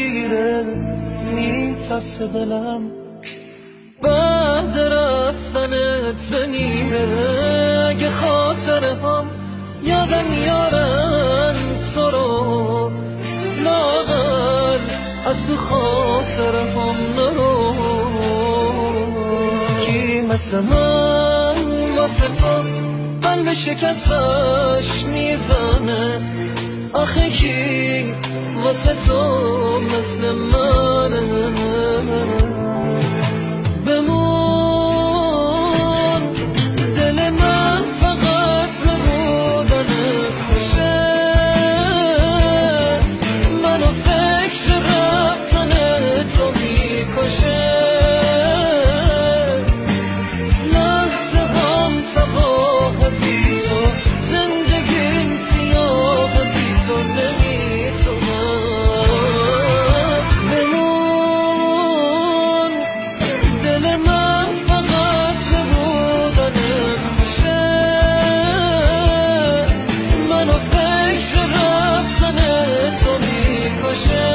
میگیره میترسه دلم بعد رفتنت بمیره. اگه خاطره هم یادم میارن تو رو لاغر از تو خاطره هم نرو. کی مثل من واسه تو قلب شکستش میزنه؟ آخه کی واسه تو مثل منه؟ بمون دل من فقط نبودنت خوشه، منو فکر رفتن تو میکشه. لحظه هم تباه بی تو، زندگیم سیاه بی تو نمیتونم. بمون دل من فقط نبودنت خوشه، منو فکر رفتن تو میکشه.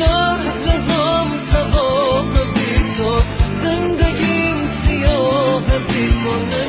لحظه هم تباه بی تو، زندگیم سیاه بی تو.